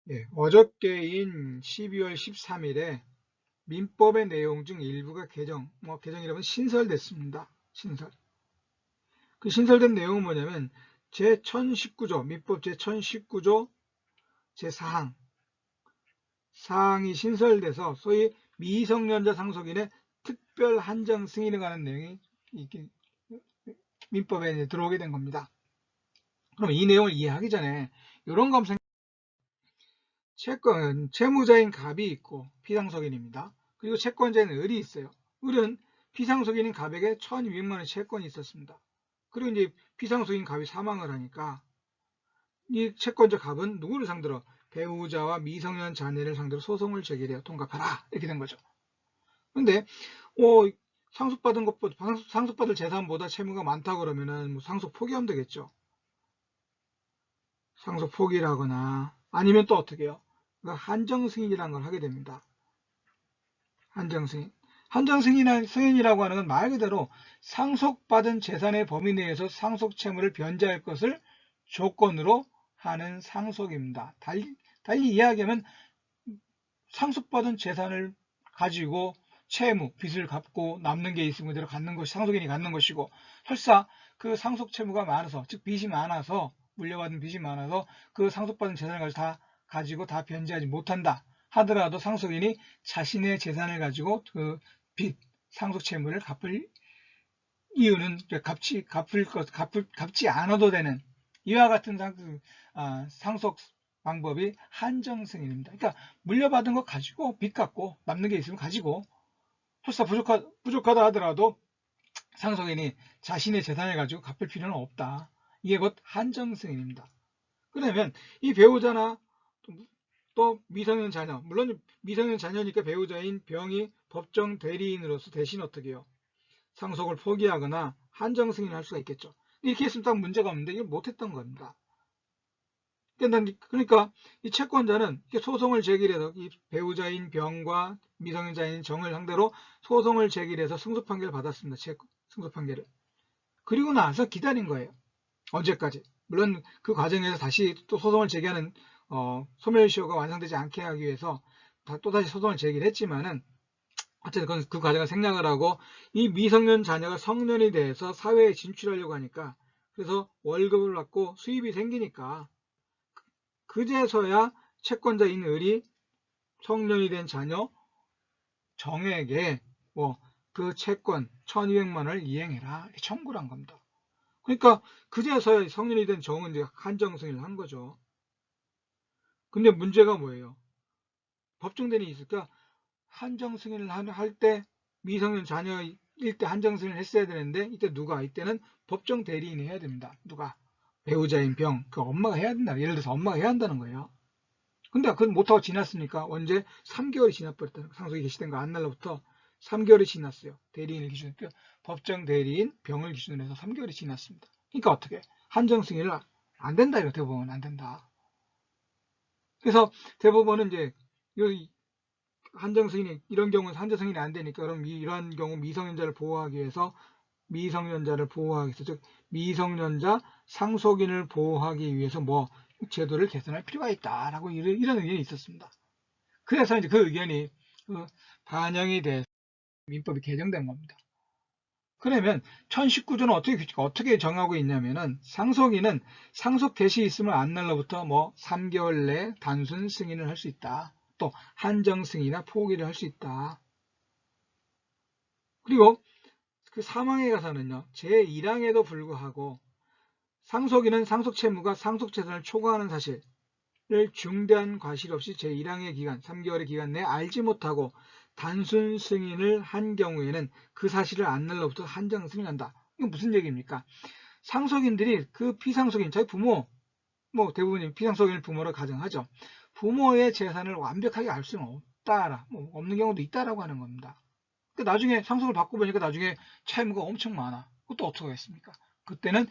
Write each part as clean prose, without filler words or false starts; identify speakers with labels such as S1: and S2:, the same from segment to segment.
S1: 예, 어저께인 12월 13일에 민법의 내용 중 일부가 개정이라면 신설됐습니다. 신설. 그 신설된 내용은 뭐냐면 제1019조, 민법 제1019조 제4항, 사항이 신설돼서 소위 미성년자 상속인의 특별 한정 승인에 관한 내용이 민법에 들어오게 된 겁니다. 그럼 이 내용을 이해하기 전에 이런 거 한번 채권, 채무자인 갑이 있고 피상속인입니다. 그리고 채권자인 을이 있어요. 을은 피상속인인 갑에게 1200만 원의 채권이 있었습니다. 그리고 이제 피상속인 갑이 사망을 하니까 이 채권자 갑은 누구를 상대로? 배우자와 미성년 자녀를 상대로 소송을 제기해야 통과하라 이렇게 된 거죠. 근데 상속받을 재산보다 채무가 많다 그러면은 뭐 상속 포기하면 되겠죠. 상속 포기를 하거나 아니면 또 어떻게 해요? 한정 승인이라는 걸 하게 됩니다. 한정 승인. 한정 승인이라고 하는 건 말 그대로 상속받은 재산의 범위 내에서 상속 채무를 변제할 것을 조건으로 하는 상속입니다. 달리 이야기하면 상속받은 재산을 가지고 채무, 빚을 갚고 남는 게 있으면 그대로 갖는 것이 상속인이 갖는 것이고, 설사 그 상속 채무가 많아서, 즉 빚이 많아서, 물려받은 빚이 많아서 그 상속받은 재산을 가지고 다 변제하지 못한다 하더라도 상속인이 자신의 재산을 가지고 그 빚, 상속 채무를 갚을 이유는 갚지 않아도 되는 이와 같은 상속 방법이 한정 승인입니다. 그러니까 물려받은 거 가지고 빚 갚고 남는 게 있으면 가지고 설사 부족하다 하더라도 상속인이 자신의 재산을 가지고 갚을 필요는 없다. 이게 곧 한정 승인입니다. 그러면 이 배우자나 또 미성년 자녀, 물론 미성년 자녀니까 배우자인 병이 법정 대리인으로서 대신 어떻게 해요? 상속을 포기하거나 한정 승인할 수가 있겠죠. 이렇게 했으면 딱 문제가 없는데 이걸 못했던 겁니다. 그러니까 이 채권자는 소송을 제기해서 이 배우자인 병과 미성년자인 정을 상대로 소송을 제기해서 승소 판결을 받았습니다. 승소 판결을. 그리고 나서 기다린 거예요. 언제까지? 물론 그 과정에서 다시 또 소송을 제기하는 소멸시효가 완성되지 않게 하기 위해서 또다시 소송을 제기를 했지만은 어쨌든 그 과정을 생략을 하고 이 미성년 자녀가 성년이 돼서 사회에 진출하려고 하니까 그래서 월급을 받고 수입이 생기니까 그제서야 채권자인 을이 성년이 된 자녀 정에게 그 채권 1200만 원을 이행해라 이렇게 청구를 한 겁니다. 그러니까 그제서야 성년이 된 정은 이제 한정 승인을 한 거죠. 근데 문제가 뭐예요? 법정 대리인이 있을까? 한정 승인을 할 때 미성년 자녀일 때 한정 승인을 했어야 되는데 이때는 법정 대리인이 해야 됩니다. 누가? 배우자인 병, 그 엄마가 해야 된다. 예를 들어서 엄마가 해야 한다는 거예요. 근데 그건 못하고 지났으니까 언제 3개월이 지나버렸다는 상속이 개시된 거 안 날로부터 3개월이 지났어요. 대리인을 기준으로 법정 대리인 병을 기준으로 해서 3개월이 지났습니다. 그러니까 어떻게? 한정 승인을 안 된다 이거 대법원은 안 된다. 그래서 대법원은 이제 한정 승인이 이런 경우는 한정 승인이 안 되니까 그럼 이러한 경우 미성년자를 보호하기 위해서 즉 미성년자 상속인을 보호하기 위해서 제도를 개선할 필요가 있다라고 이런 의견이 있었습니다. 그래서 이제 그 의견이 반영이 돼서 민법이 개정된 겁니다. 그러면 1019조는 어떻게 정하고 있냐면은 상속인은 상속 개시 있음을 안 날로부터 3개월 내에 단순 승인을 할 수 있다. 또 한정 승인이나 포기를 할 수 있다. 그리고 그 사망에 가서는요. 제1항에도 불구하고 상속인은 상속 채무가 상속 재산을 초과하는 사실을 중대한 과실 없이 제1항의 기간 3개월의 기간 내에 알지 못하고 단순 승인을 한 경우에는 그 사실을 안 날로부터 한정 승인한다. 이건 무슨 얘기입니까? 상속인들이 그 피상속인, 자기 부모, 대부분이 피상속인을 부모로 가정하죠. 부모의 재산을 완벽하게 알 수는 없는 경우도 있다라고 하는 겁니다. 나중에 상속을 받고 보니까 나중에 채무가 엄청 많아. 그것도 어떻게 하겠습니까? 그때는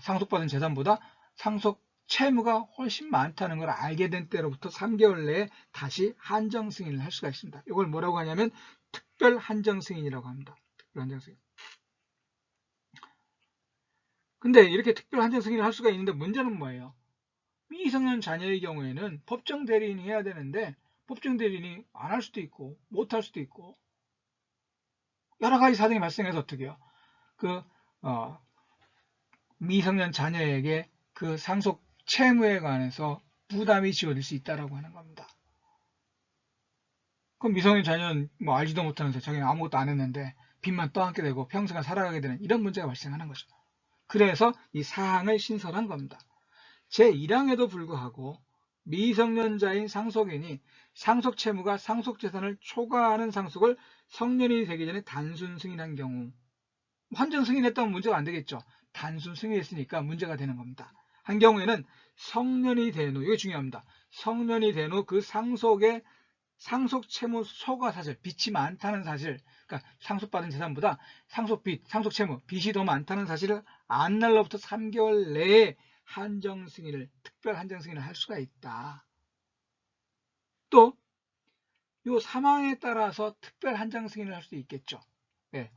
S1: 상속받은 재산보다 상속 채무가 훨씬 많다는 걸 알게 된 때로부터 3개월 내에 다시 한정 승인을 할 수가 있습니다. 이걸 뭐라고 하냐면 특별 한정 승인이라고 합니다. 특별 한정 승인. 근데 이렇게 특별 한정 승인을 할 수가 있는데 문제는 뭐예요? 미성년 자녀의 경우에는 법정 대리인이 해야 되는데 법정 대리인이 안 할 수도 있고 못 할 수도 있고 여러 가지 사정이 발생해서 어떻게 해요? 그 미성년 자녀에게 그 상속 채무에 관해서 부담이 지어질 수 있다라고 하는 겁니다. 그럼 미성년 자녀는 뭐 알지도 못하면서 자기는 아무것도 안 했는데 빚만 떠안게 되고 평생을 살아가게 되는 이런 문제가 발생하는 거죠. 그래서 이 사항을 신설한 겁니다. 제1항에도 불구하고 미성년자인 상속인이 상속 채무가 상속 재산을 초과하는 상속을 성년이 되기 전에 단순 승인한 경우, 환정 승인했다면 문제가 안 되겠죠. 단순 승인했으니까 문제가 되는 겁니다. 한 경우에는 성년이 된 후, 이거 중요합니다. 성년이 된 후 그 상속의 상속 채무 초과 사실, 빚이 많다는 사실, 그러니까 상속받은 재산보다 상속빚, 상속 채무, 빚이 더 많다는 사실을 안 날로부터 3개월 내에 한정 승인을, 특별 한정 승인을 할 수가 있다. 또, 요 사망에 따라서 특별 한정 승인을 할 수 있겠죠. 예,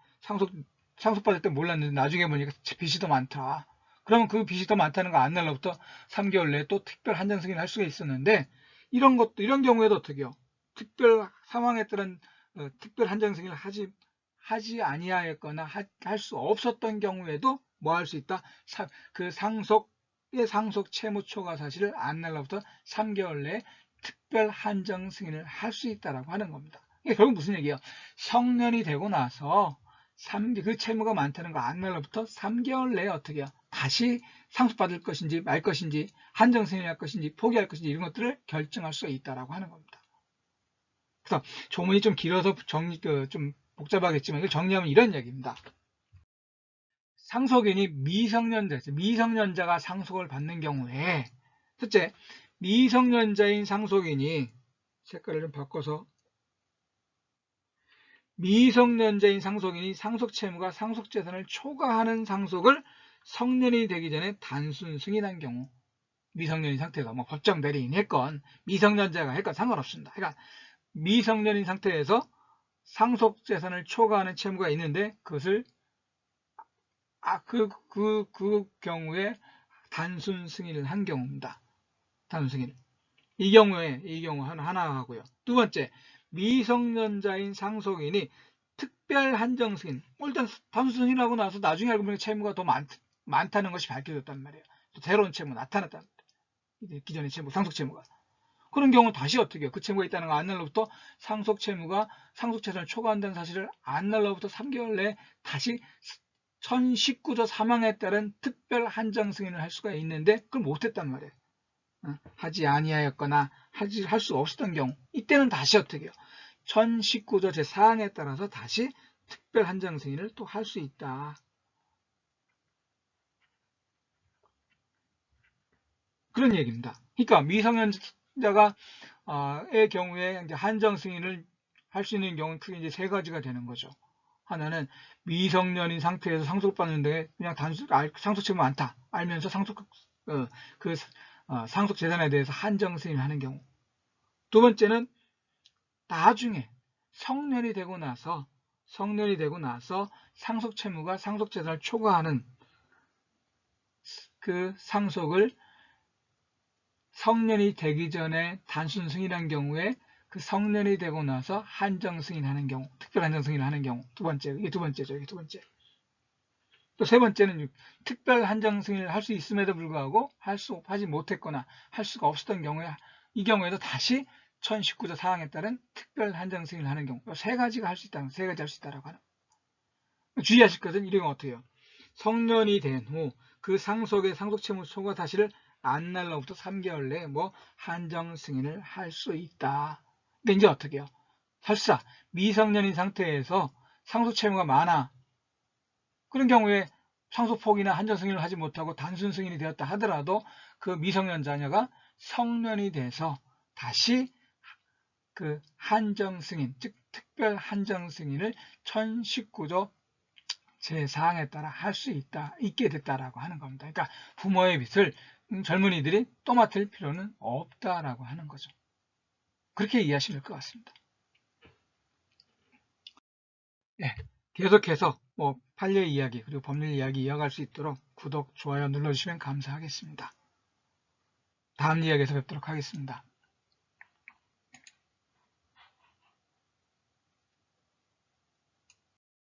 S1: 상속받을 때 몰랐는데 나중에 보니까 빚이 더 많다. 그러면 그 빚이 더 많다는 거 안 날로부터 3개월 내에 또 특별 한정 승인을 할 수가 있었는데, 이런 경우에도 어떻게 해요? 특별 사망에 따른 특별 한정 승인을 하지 아니하였거나 할 수 없었던 경우에도 뭐 할 수 있다? 그 상속의 상속 채무 초과 사실을 안 날로부터 3개월 내에 특별 한정 승인을 할 수 있다라고 하는 겁니다. 이게 결국 무슨 얘기예요? 성년이 되고 나서 그 채무가 많다는 거 안 날로부터 3개월 내에 어떻게 해요? 다시 상속받을 것인지 말 것인지 한정 승인할 것인지 포기할 것인지 이런 것들을 결정할 수가 있다라고 하는 겁니다. 그래서 조문이 좀 길어서 좀 복잡하겠지만 이걸 정리하면 이런 얘기입니다. 상속인이 미성년자가 상속을 받는 경우에 첫째, 미성년자인 상속인이 색깔을 좀 바꿔서 미성년자인 상속인이 상속 채무가 상속 재산을 초과하는 상속을 성년이 되기 전에 단순 승인한 경우 미성년인 상태에서 뭐 법정 대리인이 했건 미성년자가 했건 상관없습니다. 그러니까 미성년인 상태에서 상속 재산을 초과하는 채무가 있는데 그것을 그 경우에 단순 승인을 한 경우입니다. 단순 승인. 이 경우 하나 하고요. 두 번째, 미성년자인 상속인이 특별 한정 승인. 일단 단순 승인하고 나서 나중에 알고 보니 채무가 더 많다는 것이 밝혀졌단 말이에요. 또 새로운 채무 나타났단 말이에요. 기존의 채무, 상속 채무가. 그런 경우는 다시 어떻게 해요? 그 채무가 있다는 거 안 날로부터 상속 채무가 상속 재산을 초과한다는 사실을 안 날로부터 3개월 내에 다시 1019조 사망에 따른 특별 한정 승인을 할 수가 있는데 그걸 못했단 말이에요. 하지 아니하였거나 할 수 없었던 경우 이때는 다시 어떻게 해요? 1019조 제4항에 따라서 다시 특별 한정 승인을 또 할 수 있다. 그런 얘기입니다. 그러니까 미성년자가 의 경우에 이제 한정 승인을 할 수 있는 경우는 크게 이제 세 가지가 되는 거죠. 하나는 미성년인 상태에서 상속받는데 그냥 단순 상속 채무 많다 알면서 상속 재산에 대해서 한정 승인을 하는 경우. 두 번째는 나중에 성년이 되고 나서 상속 채무가 상속 재산을 초과하는 그 상속을 성년이 되기 전에 단순 승인한 경우에 그 성년이 되고 나서 한정 승인하는 경우, 특별 한정 승인을 하는 경우. 이게 두 번째죠. 이게 두 번째. 또 세 번째는 특별 한정 승인을 할 수 있음에도 불구하고 하지 못했거나 할 수가 없었던 경우에 이 경우에도 다시 1019조 사항에 따른 특별 한정 승인을 하는 경우. 세 가지가 할 수 있다는 세 가지 할 수 있다라고 하는. 주의하실 것은 이런 거 어떻게 해요? 성년이 된 후 그 상속의 상속 채무 초과 사실을 안 날로부터 3개월 내에 뭐 한정 승인을 할 수 있다. 근데 이제 어떻게 해요? 설사 미성년인 상태에서 상속 채무가 많아. 그런 경우에 상속 포기나 한정 승인을 하지 못하고 단순 승인이 되었다 하더라도 그 미성년 자녀가 성년이 돼서 다시 그 한정 승인, 즉 특별 한정 승인을 1019조 제4항에 따라 할 수 있게 됐다라고 하는 겁니다. 그러니까 부모의 빚을 젊은이들이 또 맡을 필요는 없다라고 하는 거죠. 그렇게 이해하시면 될 것 같습니다. 네, 계속해서 판례 이야기 그리고 법률 이야기 이어갈 수 있도록 구독, 좋아요 눌러주시면 감사하겠습니다. 다음 이야기에서 뵙도록 하겠습니다.